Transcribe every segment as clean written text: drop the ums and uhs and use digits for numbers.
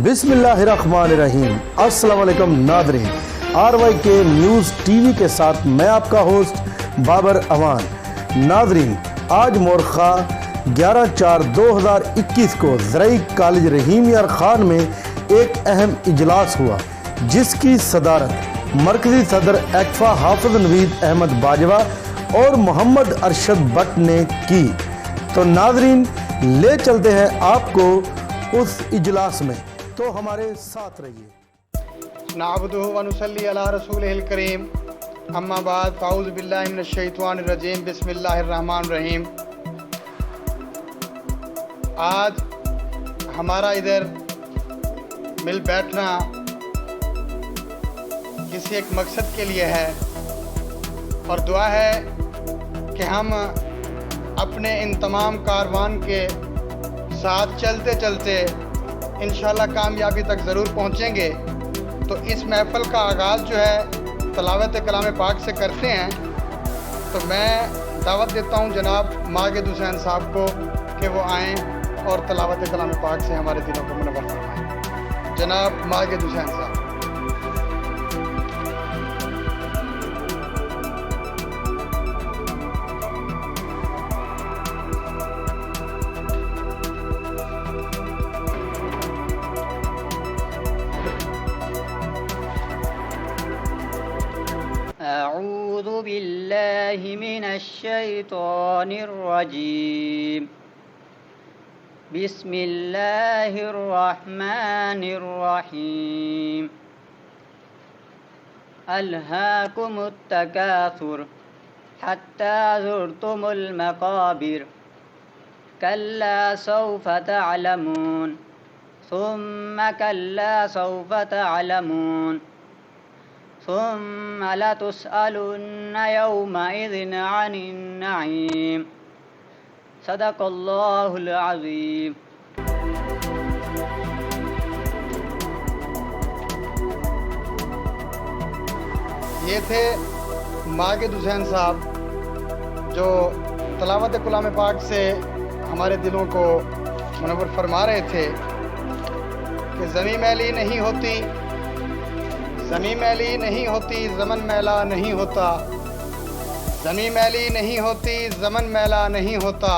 بسم اللہ الرحمن الرحیم۔ السلام علیکم ناظرین، آر وائی کے نیوز ٹی وی کے ساتھ میں آپ کا ہوسٹ بابر امان۔ ناظرین، آج مورخہ 11/4/2021 کو زرعی کالج رحیم یار خان میں ایک اہم اجلاس ہوا، جس کی صدارت مرکزی صدر ایکفا حافظ نوید احمد باجوہ اور محمد ارشد بٹ نے کی۔ تو ناظرین، لے چلتے ہیں آپ کو اس اجلاس میں، تو ہمارے ساتھ رہیے۔ نعبدہ و نصلی علی رسولہ الکریم، اما بعد فاعوذ باللہ من الشیطان الرجیم، بسم اللہ الرحمن الرحیم۔ آج ہمارا ادھر مل بیٹھنا کسی ایک مقصد کے لیے ہے، اور دعا ہے کہ ہم اپنے ان تمام کاروان کے ساتھ چلتے چلتے انشاءاللہ کامیابی تک ضرور پہنچیں گے۔ تو اس محفل کا آغاز جو ہے تلاوت کلام پاک سے کرتے ہیں، تو میں دعوت دیتا ہوں جناب ماجد حسین صاحب کو کہ وہ آئیں اور تلاوت کلام پاک سے ہمارے دلوں کو منور فرمائیں۔ جناب ماجد حسین صاحب۔ أعوذ بالله من الشيطان الرجيم بسم الله الرحمن الرحيم ألهاكم التكاثر حتى زرتم المقابر كلا سوف تعلمون ثم كلا سوف تعلمون ثم لتسألن يومئذ عن النعيم صدق اللہ العظیم۔ یہ تھے ماجد حسین صاحب جو تلاوت کلام پاک سے ہمارے دلوں کو منور فرما رہے تھے کہ زمین میلی نہیں ہوتی، زمین میلی نہیں ہوتی، زمن میلا نہیں ہوتا، زمین میلی نہیں ہوتی، زمن میلا نہیں ہوتا،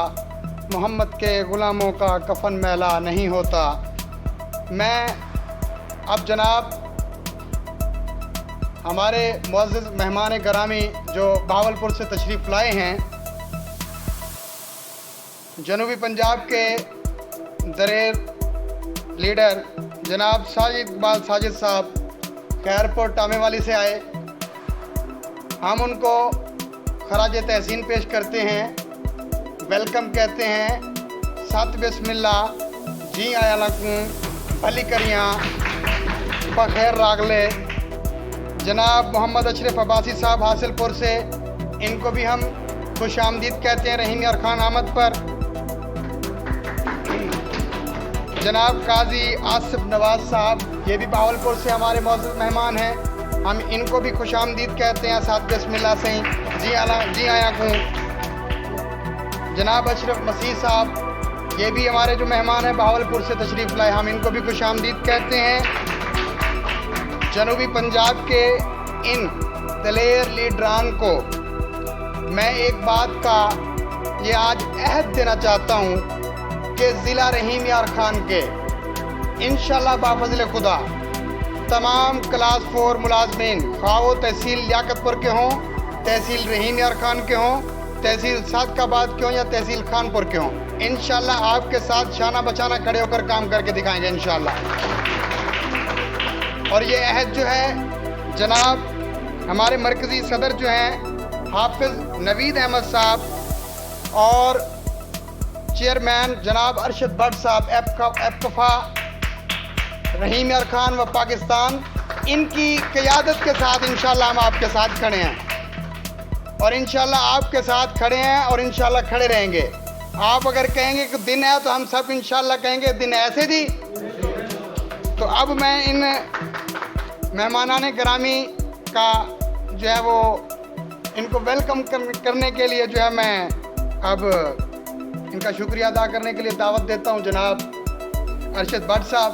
محمد کے غلاموں کا کفن میلا نہیں ہوتا۔ میں اب جناب ہمارے معزز مہمان گرامی جو بہاولپور سے تشریف لائے ہیں، جنوبی پنجاب کے دلیر لیڈر جناب ساجد اقبال ساجد صاحب خیرپور ٹامے والی سے آئے، ہم ان کو خراج تحسین پیش کرتے ہیں، ویلکم کہتے ہیں۔ سات بسم اللہ، جی آیا لکوں بھلی کریاں بخیر راگلے۔ جناب محمد اشرف عباسی صاحب حاصل پور سے، ان کو بھی ہم خوش آمدید کہتے ہیں رحیم یار خان آمد پر۔ جناب قاضی آصف نواز صاحب، یہ بھی بہاولپور سے ہمارے معزز مہمان ہیں، ہم ان کو بھی خوش آمدید کہتے ہیں ساتھ بسم اللہ سے جی آیا کوں۔ جناب اشرف مسیح صاحب، یہ بھی ہمارے جو مہمان ہیں بہاولپور سے تشریف لائے، ہم ان کو بھی خوش آمدید کہتے ہیں۔ جنوبی پنجاب کے ان دلیر لیڈران کو میں ایک بات کا یہ آج عہد دینا چاہتا ہوں کہ ضلع رحیم یار خان کے انشاءاللہ بافضل خدا تمام کلاس 4 ملازمین، خواہ وہ تحصیل لیاقت پور کے ہوں، تحصیل رحیم یار خان کے ہوں، تحصیل صادق آباد کے ہوں یا تحصیل خان پور کے ہوں، انشاءاللہ آپ کے ساتھ شانہ بچانہ کھڑے ہو کر کام کر کے دکھائیں گے انشاءاللہ۔ اور یہ عہد جو ہے جناب ہمارے مرکزی صدر جو ہیں حافظ نوید احمد صاحب اور چیئرمین جناب ارشد بٹ صاحب ایپکفا رحیم یار خان و پاکستان، ان کی قیادت کے ساتھ انشاءاللہ ہم آپ کے ساتھ کھڑے ہیں، اور انشاءاللہ آپ کے ساتھ کھڑے ہیں اور انشاءاللہ کھڑے رہیں گے۔ آپ اگر کہیں گے کہ دن ہے تو ہم سب انشاءاللہ کہیں گے دن ایسے دی۔ تو اب میں ان مہمانان گرامی کا جو ہے وہ ان کو ویلکم کرنے کے لیے جو ہے میں اب ان کا شکریہ ادا کرنے کے لیے دعوت دیتا ہوں جناب ارشد بٹ صاحب۔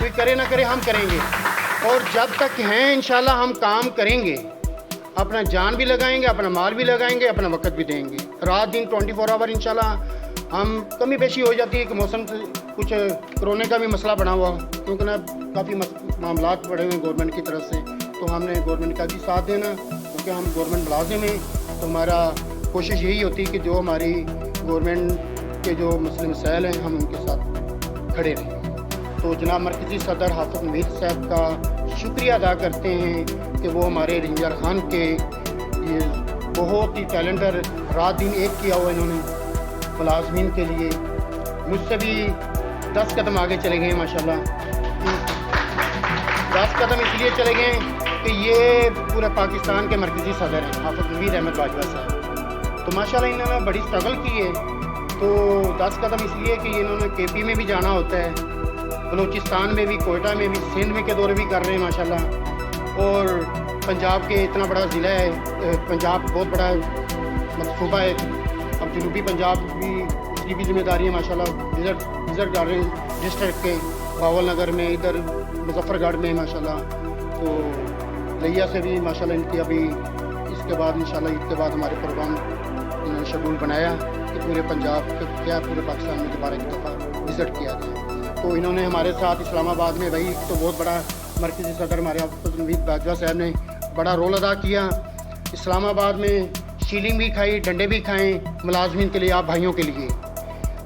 کوئی کرے نہ کرے ہم کریں گے, اور جب تک ہیں انشاءاللہ ہم کام کریں گے, اپنا جان بھی لگائیں گے, اپنا مال بھی لگائیں گے, اپنا وقت بھی دیں گے, رات دن 24 آور انشاءاللہ. ہم کمی بیشی ہو جاتی ہے کہ موسم سے کچھ کرونے کا بھی مسئلہ بنا ہوا, کیونکہ نا کافی معاملات پڑے ہوئے ہیں گورنمنٹ کی طرف سے, تو ہم نے گورنمنٹ کا بھی ساتھ دینا, کیونکہ ہم گورنمنٹ ملازم ہیں. تو ہمارا کوشش یہی ہوتی ہے کہ جو ہماری گورنمنٹ کے جو مسئلے مسائل ہیں ہم ان کے ساتھ کھڑے رہیں. تو جناب مرکزی صدر حافظ نوید صاحب کا شکریہ ادا کرتے ہیں کہ وہ ہمارے رحیم یار خان کے یہ بہت ہی ٹیلنٹر رات دن ایک کیا ہوا انہوں نے ملازمین کے لیے. مجھ سے بھی 10 قدم آگے چلے گئے ماشاءاللہ. 10 قدم اس لیے چلے گئے کہ یہ پورے پاکستان کے مرکزی صدر ہیں حافظ نوید احمد باجوہ صاحب. تو ماشاءاللہ انہوں نے بڑی اسٹرگل کی ہے. تو 10 قدم اس لیے کہ انہوں نے کے پی میں بھی جانا ہوتا ہے, بلوچستان میں بھی, کوئٹہ میں بھی, سندھ میں کے دورے بھی کر رہے ہیں ماشاءاللہ. اور پنجاب کے اتنا بڑا ضلع ہے, پنجاب بہت بڑا صوبہ ہے, اب جنوبی پنجاب بھی اس کی بھی ذمہ داری ہے ماشاءاللہ. وزٹ کر رہے ہیں ڈسٹرکٹ کے باول نگر میں, ادھر مظفر گڑھ میں ماشاءاللہ. تو لیا سے بھی ماشاءاللہ ان کی ابھی اس کے بعد انشاءاللہ عید کے بعد ہمارے پروگرام انہوں نے شیڈول بنایا کہ پورے پنجاب کے کیا پورے پاکستان میں دوبارہ ایک دفعہ وزٹ کیا جائے. تو انہوں نے ہمارے ساتھ اسلام آباد میں بھائی تو بہت بڑا مرکزی صدر ہمارے حافظ نوید باجوہ صاحب نے بڑا رول ادا کیا. اسلام آباد میں شیلنگ بھی کھائی, ڈنڈے بھی کھائیں ملازمین کے لیے, آپ بھائیوں کے لیے,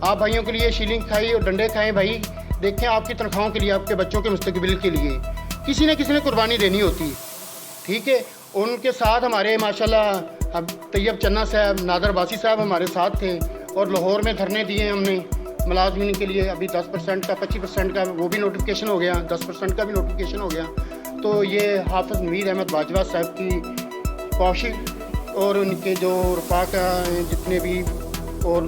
آپ بھائیوں کے لیے شیلنگ کھائی اور ڈنڈے کھائیں. بھائی دیکھیں آپ کی تنخواہوں کے لیے, آپ کے بچوں کے مستقبل کے لیے کسی نہ قربانی دینی ہوتی ہے, ٹھیک ہے. ان کے ساتھ ہمارے ماشاءاللہ اب طیب چنا صاحب, نادر باسی صاحب ہمارے ساتھ تھے, اور لاہور میں دھرنے دیے ہم نے ملازمین کے لیے. ابھی 10% کا 25% کا وہ بھی نوٹیفکیشن ہو گیا, 10% کا بھی نوٹیفکیشن ہو گیا. تو یہ حافظ نوید احمد باجوہ صاحب کی کوشش اور ان کے جو رفاق جتنے بھی, اور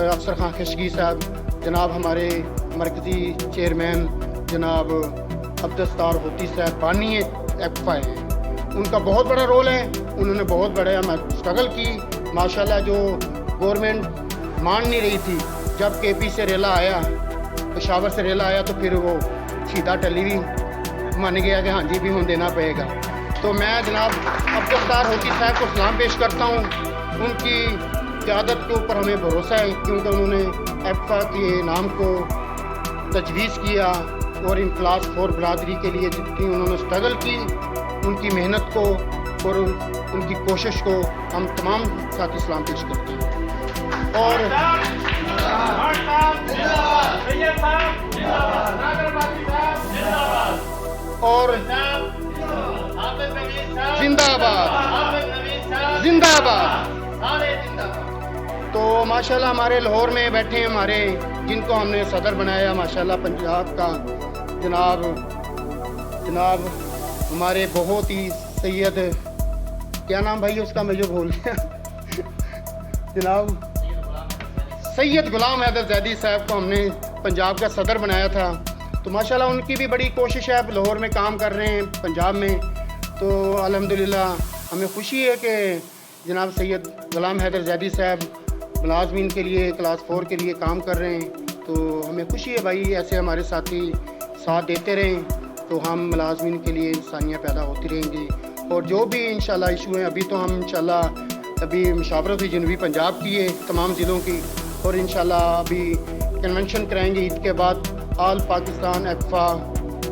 افسر خان خشگی صاحب, جناب ہمارے مرکزی چیئرمین جناب عبدالستار ہوتی صاحب بانی ایکفا ہیں, ان کا بہت بڑا رول ہے. انہوں نے بہت بڑا اسٹرگل کی ماشاءاللہ. جو گورنمنٹ مان نہیں رہی تھی, جب کے پی سے ریلا آیا, پشاور سے ریلا آیا, تو پھر وہ سیدھا ٹلی بھی مان گیا کہ ہاں جی بھی ہوں دینا پڑے گا. تو میں جناب عبدالستار ہوتی صاحب کو سلام پیش کرتا ہوں. ان کی قیادت کے اوپر ہمیں بھروسہ ہے, کیونکہ انہوں نے ایپفا کے نام کو تجویز کیا, اور ان کلاس 4 برادری کے لیے جتنی انہوں نے اسٹرگل کی, ان کی محنت کو اور ان کی کوشش کو ہم تمام ساتھی سلام پیش کرتے ہیں. اور زندہ آباد, زندہ آباد. تو ماشاءاللہ ہمارے لاہور میں بیٹھے ہیں ہمارے, جن کو ہم نے صدر بنایا ماشاءاللہ پنجاب کا, جناب ہمارے بہت ہی سید, کیا نام بھائی اس کا میں جو بھول گیا, جناب سید غلام حیدر زیدی صاحب کو ہم نے پنجاب کا صدر بنایا تھا. تو ماشاءاللہ ان کی بھی بڑی کوشش ہے, اب لاہور میں کام کر رہے ہیں پنجاب میں. تو الحمدللہ ہمیں خوشی ہے کہ جناب سید غلام حیدر زیدی صاحب ملازمین کے لیے کلاس 4 کے لیے کام کر رہے ہیں. تو ہمیں خوشی ہے بھائی, ایسے ہمارے ساتھی ساتھ دیتے رہیں تو ہم ملازمین کے لیے انسانیاں پیدا ہوتی رہیں گی. اور جو بھی انشاءاللہ ایشو ہیں, ابھی تو ہم انشاءاللہ ابھی مشاورت ہوئی جنوبی پنجاب کی ہے تمام ضلعوں کی, اور انشاءاللہ ابھی کنونشن کرائیں گے عید کے بعد. آل پاکستان ایکفا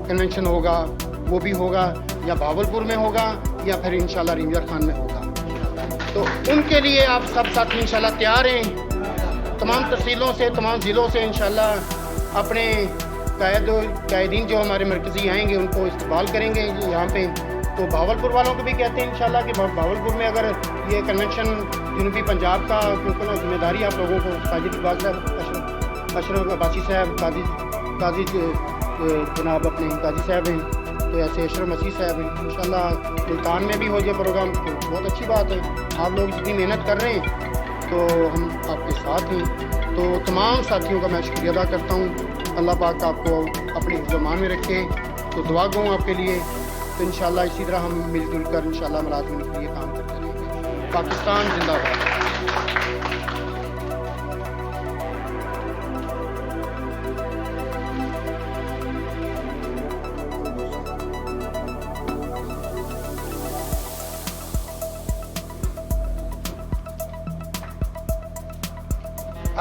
کنونشن ہوگا, وہ بھی ہوگا یا بھاولپور میں ہوگا یا پھر انشاءاللہ رحیم یار خان میں ہوگا. تو ان کے لیے آپ سب ساتھی انشاءاللہ تیار ہیں. تمام تحصیلوں سے, تمام ضلعوں سے انشاءاللہ اپنے قائدین جو ہمارے مرکزی آئیں گے ان کو استقبال کریں گے یہاں پہ. تو بھاولپور والوں کو بھی کہتے ہیں انشاءاللہ کہ بھاولپور میں اگر یہ کنونشن جنوبی پنجاب کا, کیونکہ نا ذمہ داری آپ لوگوں کو, ساجد اقبال صاحب, اشرف عباسی صاحب, قاضی جناب اپنے قاضی صاحب ہیں, تو ایسے اشرف مسیح صاحب ہیں. انشاءاللہ ملتان میں بھی ہو جائے پروگرام تو بہت اچھی بات ہے. آپ لوگ جتنی محنت کر رہے ہیں تو ہم آپ کے ساتھ ہیں. تو تمام ساتھیوں کا میں شکریہ ادا کرتا ہوں. اللہ پاک آپ کو اپنی زمان میں رکھے. تو دعا گو آپ کے لیے. تو انشاءاللہ اسی طرح ہم مل جل کر انشاءاللہ ملازمین کے لیے کام کرتے رہیں گے. پاکستان زندہ باد.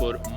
4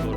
4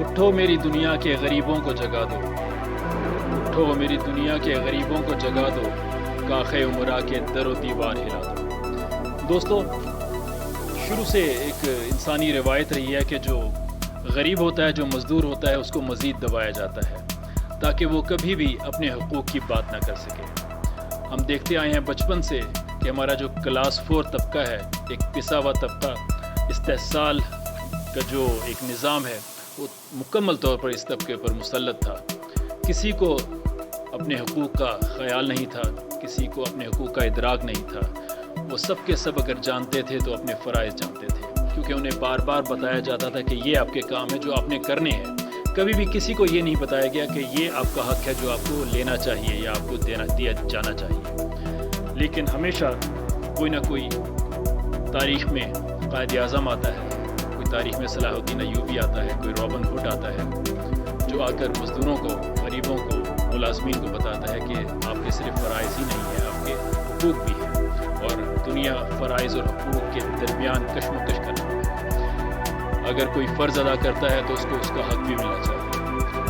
اٹھو میری دنیا کے غریبوں کو جگا دو، اٹھو میری دنیا کے غریبوں کو جگا دو، کاخ عمرا کے در و دیوار ہلا دو۔ دوستو، شروع سے ایک انسانی روایت رہی ہے کہ جو غریب ہوتا ہے، جو مزدور ہوتا ہے، اس کو مزید دبایا جاتا ہے تاکہ وہ کبھی بھی اپنے حقوق کی بات نہ کر سکے۔ ہم دیکھتے آئے ہیں بچپن سے کہ ہمارا جو کلاس 4 طبقہ ہے، ایک پسا ہوا طبقہ، استحصال کا جو ایک نظام ہے وہ مکمل طور پر اس طبقے پر مسلط تھا۔ کسی کو اپنے حقوق کا خیال نہیں تھا، کسی کو اپنے حقوق کا ادراک نہیں تھا۔ وہ سب کے سب اگر جانتے تھے تو اپنے فرائض جانتے تھے، کیونکہ انہیں بار بار بتایا جاتا تھا کہ یہ آپ کے کام ہے جو آپ نے کرنے ہیں۔ کبھی بھی کسی کو یہ نہیں بتایا گیا کہ یہ آپ کا حق ہے جو آپ کو لینا چاہیے یا آپ کو دیا جانا چاہیے۔ لیکن ہمیشہ کوئی نہ کوئی تاریخ میں قائد اعظم آتا ہے، کوئی تاریخ میں صلاح الدین ایوبی آتا ہے، کوئی رابن ہوڈ آتا ہے جو آ کر مزدوروں کو، غریبوں کو، ملازمین کو بتاتا ہے کہ آپ کے صرف فرائض ہی نہیں ہیں، آپ کے حقوق بھی ہیں، اور دنیا فرائض اور حقوق کے درمیان کشمکش کر رہی ہے۔ اگر کوئی فرض ادا کرتا ہے تو اس کو اس کا حق بھی ملنا چاہیے۔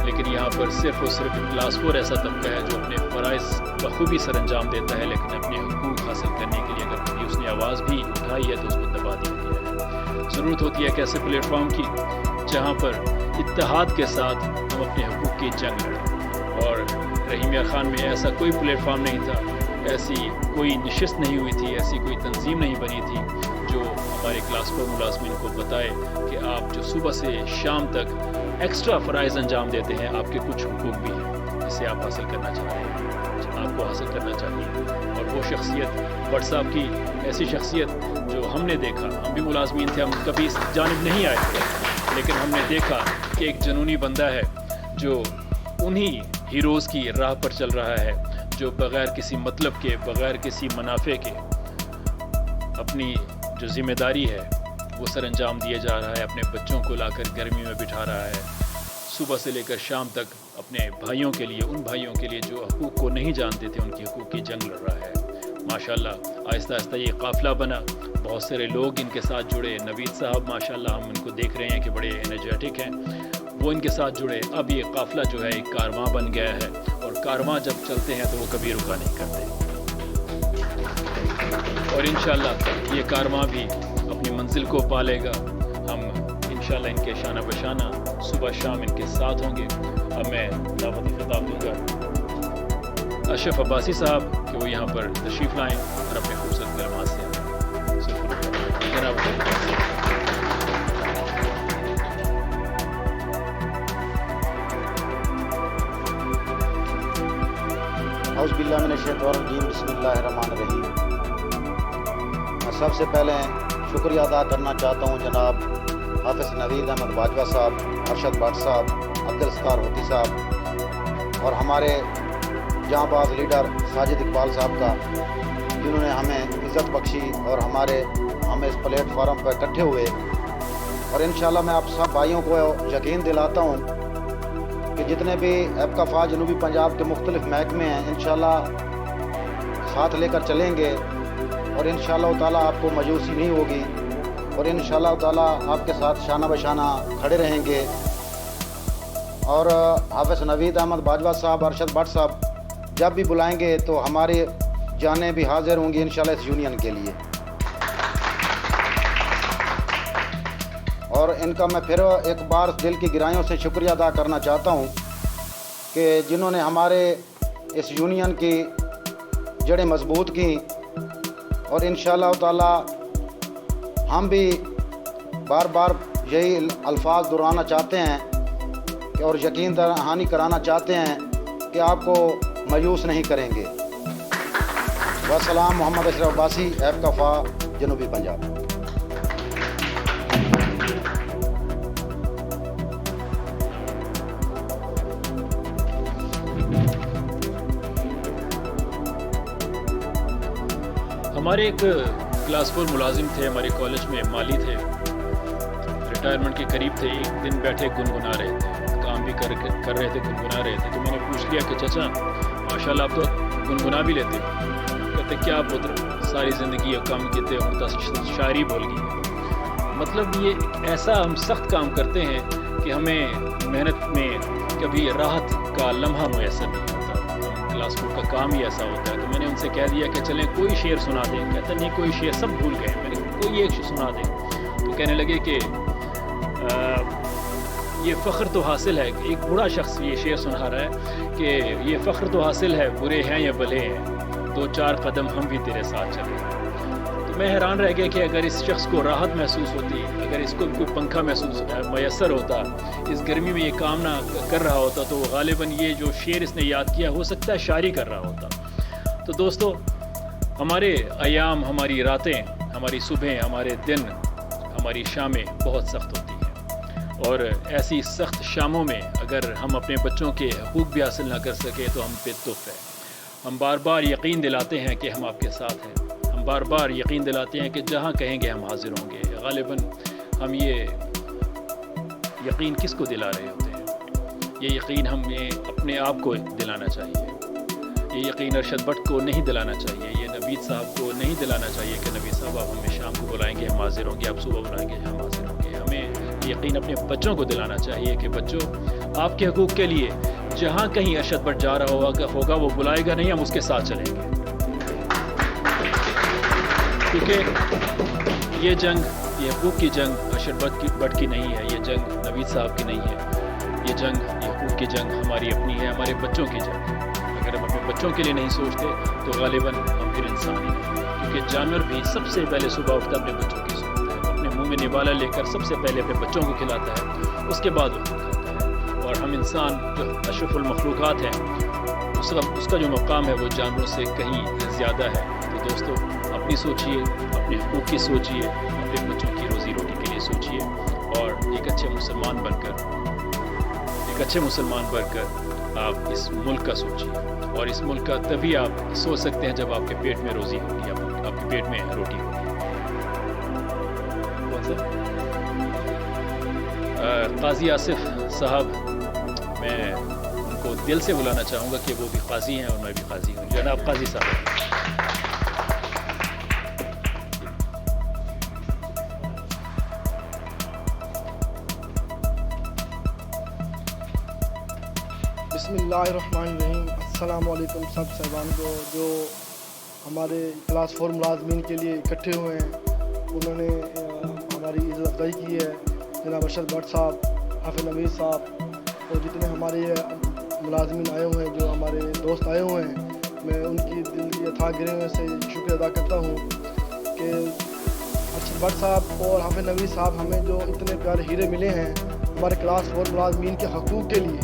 لیکن یہاں پر صرف اور صرف کلاس 4 ایسا طبقہ ہے جو اپنے فرائض بخوبی سر انجام دیتا ہے، لیکن اپنے حقوق حاصل کرنے کے لیے اگر کبھی اس نے آواز بھی اٹھائی ہے تو اس کو دبا دیا گیا ہے۔ ضرورت ہوتی ہے ایک ایسے پلیٹ فارم کی جہاں پر اتحاد کے ساتھ ہم اپنے حقوق کی جنگ لڑیں، اور رحیم یار خان میں ایسا کوئی پلیٹ فارم نہیں تھا، ایسی کوئی نشست نہیں ہوئی تھی، ایسی کوئی تنظیم نہیں بنی تھی جو ہمارے کلاس 4 ملازمین کو بتائے کہ آپ جو صبح سے شام تک ایکسٹرا فرائض انجام دیتے ہیں، آپ کے کچھ حقوق بھی ہیں جسے آپ حاصل کرنا چاہ رہے ہیں، آپ کو حاصل کرنا چاہیے۔ اور وہ شخصیت بٹ صاحب کی ایسی شخصیت جو ہم نے دیکھا، ہم بھی ملازمین تھے، ہم کبھی اس جانب نہیں آئے تھے، لیکن ہم نے دیکھا کہ ایک جنونی بندہ ہے جو انہی ہیروز کی راہ پر چل رہا ہے، جو بغیر کسی مطلب کے، بغیر کسی منافع کے اپنی جو ذمہ داری ہے وہ سر انجام دیے جا رہا ہے، اپنے بچوں کو لا کر گرمی میں بٹھا رہا ہے، صبح سے لے کر شام تک اپنے بھائیوں کے لیے، ان بھائیوں کے لیے جو حقوق کو نہیں جانتے تھے، ان کی حقوق کی جنگ لڑ رہا ہے۔ ماشاءاللہ آہستہ آہستہ یہ قافلہ بنا، بہت سارے لوگ ان کے ساتھ جڑے۔ نوید صاحب ماشاءاللہ ہم ان کو دیکھ رہے ہیں کہ بڑے انرجیٹک ہیں، وہ ان کے ساتھ جڑے۔ اب یہ قافلہ جو ہے ایک کارواں بن گیا ہے، اور کارواں جب چلتے ہیں تو وہ کبھی رکا نہیں کرتے، اور انشاءاللہ یہ کارواں بھی اپنی منزل کو پالے گا۔ ہم انشاءاللہ ان کے شانہ بشانہ صبح شام ان کے ساتھ ہوں گے۔ اب میں دعوتی خطاب دوں گا اشرف عباسی صاحب کہ وہ یہاں پر تشریف لائیں اور اپنے خوبصورت کلمات سے جناب۔ اعوذ باللہ من الشیطان الرجیم، بسم اللہ الرحمن الرحیم۔ میں سب سے پہلے شکریہ ادا کرنا چاہتا ہوں جناب حافظ نوید احمد باجوہ صاحب، ارشد بٹ صاحب، عبدالستار ہوتی صاحب، اور ہمارے جاں باز لیڈر ساجد اقبال صاحب کا، جنہوں نے ہمیں عزت بخشی اور ہم اس پلیٹ فارم پر اکٹھے ہوئے۔ اور انشاءاللہ میں آپ سب بھائیوں کو یقین دلاتا ہوں کہ جتنے بھی ایپکافا جنوبی پنجاب کے مختلف محکمے ہیں انشاءاللہ ساتھ لے کر چلیں گے، اور انشاءاللہ تعالیٰ آپ کو مایوسی نہیں ہوگی، اور انشاءاللہ تعالیٰ آپ کے ساتھ شانہ بشانہ کھڑے رہیں گے۔ اور حافظ نوید احمد باجوہ صاحب، ارشد بٹ صاحب جب بھی بلائیں گے تو ہماری جانیں بھی حاضر ہوں گی انشاءاللہ اس یونین کے لیے۔ اور ان کا میں پھر ایک بار دل کی گہرائیوں سے شکریہ ادا کرنا چاہتا ہوں کہ جنہوں نے ہمارے اس یونین کی جڑیں مضبوط کی، اور انشاءاللہ تعالی ہم بھی بار بار یہی الفاظ دہرانا چاہتے ہیں اور یقین دہانی کرانا چاہتے ہیں کہ آپ کو مایوس نہیں کریں گے۔ والسلام، محمد اشرف عباسی، ایپکافا جنوبی پنجاب۔ ہمارے ایک کلاس 4 ملازم تھے، ہمارے کالج میں مالی تھے، ریٹائرمنٹ کے قریب تھے۔ ایک دن بیٹھے گنگنا رہے تھے، کام بھی کر رہے تھے، گنگنا رہے تھے۔ تو میں نے پوچھ لیا کہ چچا ماشاءاللہ آپ تو گنگنا بھی لیتے ہو؟ کہتے کیا پتر ساری زندگی کام کیتے ہوتا شاعری بول گئی۔ مطلب یہ ایسا ہم سخت کام کرتے ہیں کہ ہمیں محنت میں کبھی راحت کا لمحہ میسر نہیں ہوتا. کلاس 4 کا کام ہی ایسا ہوتا ہے. تو میں نے ان سے کہہ دیا کہ چلیں کوئی شعر سنا دیں. کہتا نہیں کوئی شعر سب بھول گئے. میں نے کوئی ایک سنا دیں. تو کہنے لگے کہ یہ فخر تو حاصل ہے. ایک بوڑھا شخص یہ شعر سنا رہا ہے کہ یہ فخر تو حاصل ہے، برے ہیں یا بھلے ہیں، 2-4 قدم ہم بھی تیرے ساتھ چلے. تو میں حیران رہ گیا کہ اگر اس شخص کو راحت محسوس ہوتی، اگر اس کو کوئی پنکھا میسر ہوتا، اس گرمی میں یہ کام نہ کر رہا ہوتا، تو غالباً یہ جو شعر اس نے یاد کیا ہو سکتا ہے شاعری کر رہا ہوتا. تو دوستو، ہمارے ایام، ہماری راتیں، ہماری صبحیں، ہمارے دن، ہماری شامیں بہت سخت ہوتی ہیں، اور ایسی سخت شاموں میں اگر ہم اپنے بچوں کے حقوق بھی حاصل نہ کر سکے تو ہم پہ تف ہے. ہم بار بار یقین دلاتے ہیں کہ ہم آپ کے ساتھ ہیں. ہم بار بار یقین دلاتے ہیں کہ جہاں کہیں گے ہم حاضر ہوں گے. غالباً ہم یہ یقین کس کو دلا رہے ہوتے ہیں؟ یہ یقین ہمیں اپنے آپ کو دلانا چاہیے. یہ یقین ارشد بٹ کو نہیں دلانا چاہیے. یہ نوید صاحب کو نہیں دلانا چاہیے کہ نوید صاحب آپ ہمیں شام کو بلائیں گے ہم حاضر ہوں گے، آپ صبح بلائیں گے ہم حاضر ہوں گے. ہمیں یقین اپنے بچوں کو دلانا چاہیے کہ بچوں، آپ کے حقوق کے لیے جہاں کہیں ارشد بٹ جا رہا ہوگا وہ بلائے گا نہیں، ہم اس کے ساتھ چلیں گے. کیونکہ یہ جنگ، یہ حقوق کی جنگ ارشد بٹ کی نہیں ہے. یہ جنگ نوید صاحب کی نہیں ہے. یہ جنگ، یہ حقوق کی جنگ ہماری اپنی ہے، ہمارے بچوں کی جنگ. اگر ہم اپنے بچوں کے لیے نہیں سوچتے تو غالباً ہم پھر انسان ہی نہیں. کیونکہ جانور بھی سب سے پہلے صبح اٹھتا ہے اپنے بچوں کی سوچتا ہے. اپنے منہ میں نوالا لے کر سب سے پہلے اپنے بچوں کو کھلاتا ہے، اس کے بعد وہ خود کھاتا ہے. اور ہم انسان جو اشرف المخلوقات ہیں، اس کا جو مقام ہے وہ جانوروں سے کہیں زیادہ ہے. تو دوستو، اپنی سوچیے، اپنے حقوق کی سوچیے، اپنے بچوں کی روزی روٹی کے لیے سوچیے، اور ایک اچھے مسلمان بن کر آپ اس ملک کا سوچیے. اور اس ملک کا تبھی آپ سوچ سکتے ہیں جب آپ کے پیٹ میں روزی ہوگی، آپ کے پیٹ میں روٹی ہوگی. قاضی آصف صاحب، میں ان کو دل سے بلانا چاہوں گا کہ وہ بھی قاضی ہیں اور میں بھی قاضی ہوں. جناب قاضی صاحب. بسم اللہ الرحمن الرحیم. السلام علیکم سب صاحبان کو جو ہمارے کلاس 4 ملازمین کے لیے اکٹھے ہوئے ہیں. انہوں نے ہماری عزت افزائی کی ہے. جناب ارشد بٹ صاحب، حافظ نوید صاحب، اور جتنے ہمارے ملازمین آئے ہوئے ہیں، جو ہمارے دوست آئے ہوئے ہیں، میں ان کی دل کی اتھاہ گرہ سے شکر ادا کرتا ہوں کہ ارشد بٹ صاحب اور حافظ نوید صاحب ہمیں جو اتنے پیارے ہیرے ملے ہیں ہمارے کلاس 4 ملازمین کے حقوق کے لیے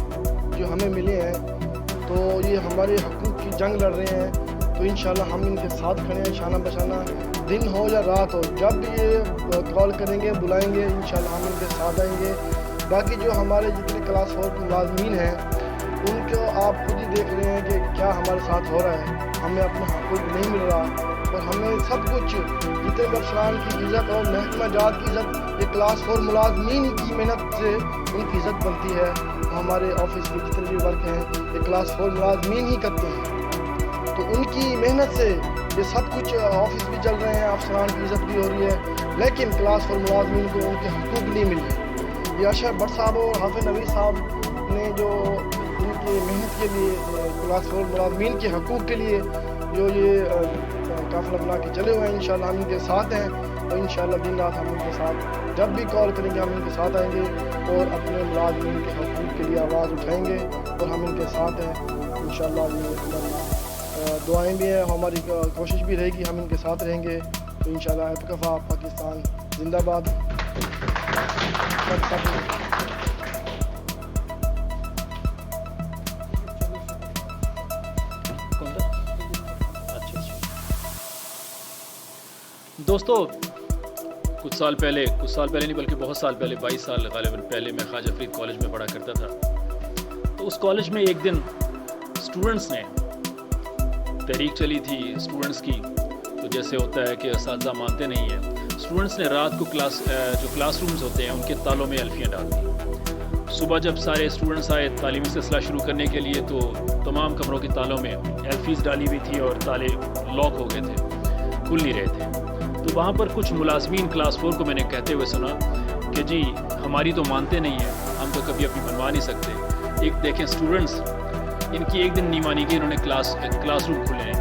جو ہمیں ملے ہیں. تو یہ ہمارے حقوق کی جنگ لڑ رہے ہیں. تو انشاءاللہ ہم ان کے ساتھ کھڑے ہیں، شانہ بشانہ، دن ہو یا رات ہو. جب بھی یہ کال کریں گے، بلائیں گے، انشاءاللہ ہم ان کے ساتھ آئیں گے. باقی جو ہمارے جتنے کلاس 4 کے ملازمین ہیں، ان کو آپ خود ہی دیکھ رہے ہیں کہ کیا ہمارے ساتھ ہو رہا ہے. ہمیں اپنا حقوق نہیں مل رہا، اور ہمیں سب کچھ جتنے بھی افسران کی عزت اور محکمہ جات کی عزت یہ کلاس 4 ملازمین کی محنت سے ان کی عزت بنتی ہے. ہمارے آفس میں جتنے بھی ورک ہیں یہ کلاس 4 ملازمین ہی کرتے ہیں. تو ان کی محنت سے یہ سب کچھ آفس بھی چل رہے ہیں، افسران کی عزت بھی ہو رہی ہے. لیکن کلاس 4 ملازمین کو ان کے حقوق نہیں مل رہے. یہ ارشد بٹ صاحب اور حافظ نوید صاحب نے جو ان کی محنت کے لیے کلاس 4 ملازمین کے حقوق کے لیے جو یہ قافلہ بنا کے چلے ہوئے ہیں، انشاءاللہ ہم ان کے ساتھ ہیں. اور انشاءاللہ دن رات ہم ان کے ساتھ جب بھی کال کریں گے ہم ان کے ساتھ آئیں گے اور اپنے ملازمین کے حقوق کے لیے آواز اٹھائیں گے. اور ہم ان کے ساتھ ہیں انشاءاللہ. یہ دعائیں بھی ہیں، ہماری کوشش بھی رہے گی، ہم ان کے ساتھ رہیں گے. تو انشاءاللہ اتکفا پاکستان زندہ باد. دوستو، کچھ سال پہلے نہیں بلکہ بہت سال پہلے، 22 سال غالباً پہلے، میں خواجہ فرید کالج میں پڑھا کرتا تھا. تو اس کالج میں ایک دن اسٹوڈنٹس نے تحریک چلی تھی اسٹوڈنٹس کی. تو جیسے ہوتا ہے کہ اساتذہ مانتے نہیں ہیں، اسٹوڈنٹس نے رات کو جو کلاس رومز ہوتے ہیں ان کے تالوں میں الفیاں ڈال دی. صبح جب سارے اسٹوڈنٹس آئے تعلیمی سلسلہ شروع کرنے کے لیے تو تمام کمروں کے تالوں میں ایلفیز ڈالی ہوئی تھی اور تالے لاک ہو گئے تھے، کھل نہیں رہے تھے. تو وہاں پر کچھ ملازمین کلاس 4 کو میں نے کہتے ہوئے سنا کہ جی ہماری تو مانتے نہیں ہیں, ہم تو کبھی اپنی منوا نہیں سکتے. ایک دیکھیں اسٹوڈنٹس, ان کی ایک دن نہیں مانی کہ انہوں نے کلاس روم کھلے نہیں.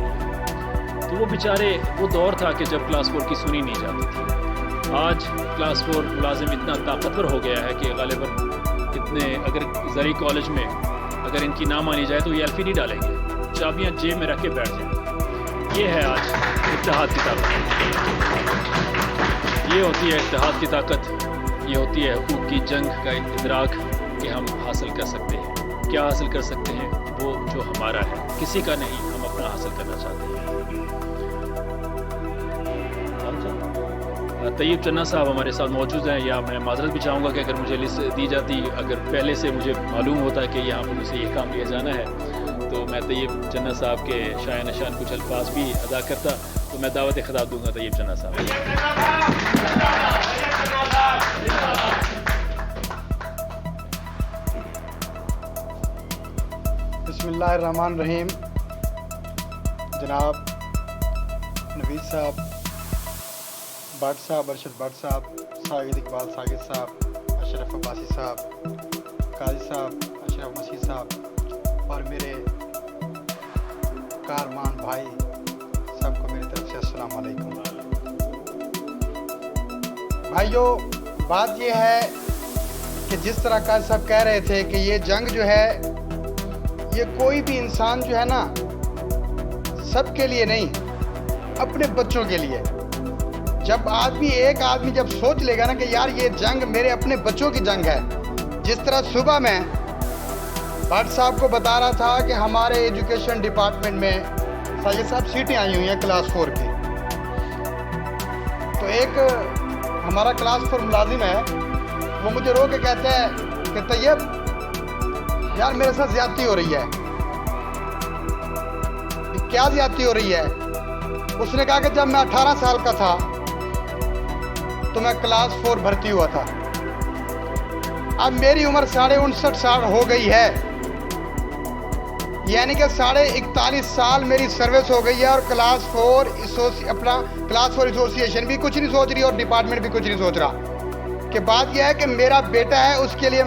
تو وہ بیچارے, وہ دور تھا کہ جب کلاس 4 کی سنی نہیں جاتی تھی. آج کلاس 4 ملازم اتنا طاقتور ہو گیا ہے کہ غالباً اتنے, اگر زرعی کالج میں اگر ان کی نہ مانی جائے تو یہ ایلفی نہیں ڈالیں گے, چابیاں جیب میں رکھ کے بیٹھ جائیں. یہ ہے آج اتحاد کی طاقت, یہ ہوتی ہے اتحاد کی طاقت, یہ ہوتی ہے حقوق کی جنگ کا ادراک کہ ہم حاصل کر سکتے ہیں. کیا حاصل کر سکتے ہیں؟ وہ جو ہمارا ہے, کسی کا نہیں, ہم اپنا حاصل کرنا چاہتے ہیں. طیب چنا صاحب ہمارے ساتھ موجود ہیں, یا میں معذرت بھی چاہوں گا کہ اگر مجھے لسٹ دی جاتی, اگر پہلے سے مجھے معلوم ہوتا کہ یہاں پر مجھے یہ کام لیا جانا ہے تو میں طیب چنا صاحب کے شایان نشان کچھ الفاظ بھی ادا کرتا. تو میں دعوت خطاب دوں گا طیب چنا صاحب. بسم اللہ الرحمن الرحیم. جناب نوید صاحب, بٹ صاحب, ارشد بٹ صاحب, ساجد اقبال ساجد صاحب, اشرف عباسی صاحب, قاضی صاحب, اشرف مسیح صاحب اور میرے کارمان بھائی سب کو میری طرف سے السلام علیکم. بھائیو, بات یہ ہے کہ جس طرح قاضی صاحب کہہ رہے تھے کہ یہ جنگ جو ہے یہ کوئی بھی انسان جو ہے نا, سب کے لیے نہیں, اپنے بچوں کے لیے. جب ایک آدمی جب سوچ لے گا نا کہ یار یہ جنگ میرے اپنے بچوں کی جنگ ہے. جس طرح صبح میں بٹ صاحب کو بتا رہا تھا کہ ہمارے ایجوکیشن ڈپارٹمنٹ میں ساجد صاحب سیٹیں آئی ہوئی ہیں کلاس 4 کی, تو ایک ہمارا کلاس 4 ملازم ہے, وہ مجھے رو کے کہتا ہے کہ طیب یار میرے ساتھ زیادتی ہو رہی ہے. کیا زیادتی ہو رہی ہے؟ اس نے کہا کہ جب میں 18 سال کا تھا تو میں کلاس 4 بھرتی ہوا تھا. اب میری عمر 59.5 سال ہو گئی ہے, یعنی کہ 41 سال میری سروس ہو گئی ہے, اور کلاس 4 ایسوسیشن بھی کچھ نہیں سوچ رہی اور ڈپارٹمنٹ بھی کچھ نہیں سوچ رہا. کہ بات یہ ہے کہ میرا بیٹا ہے, اس کے لیے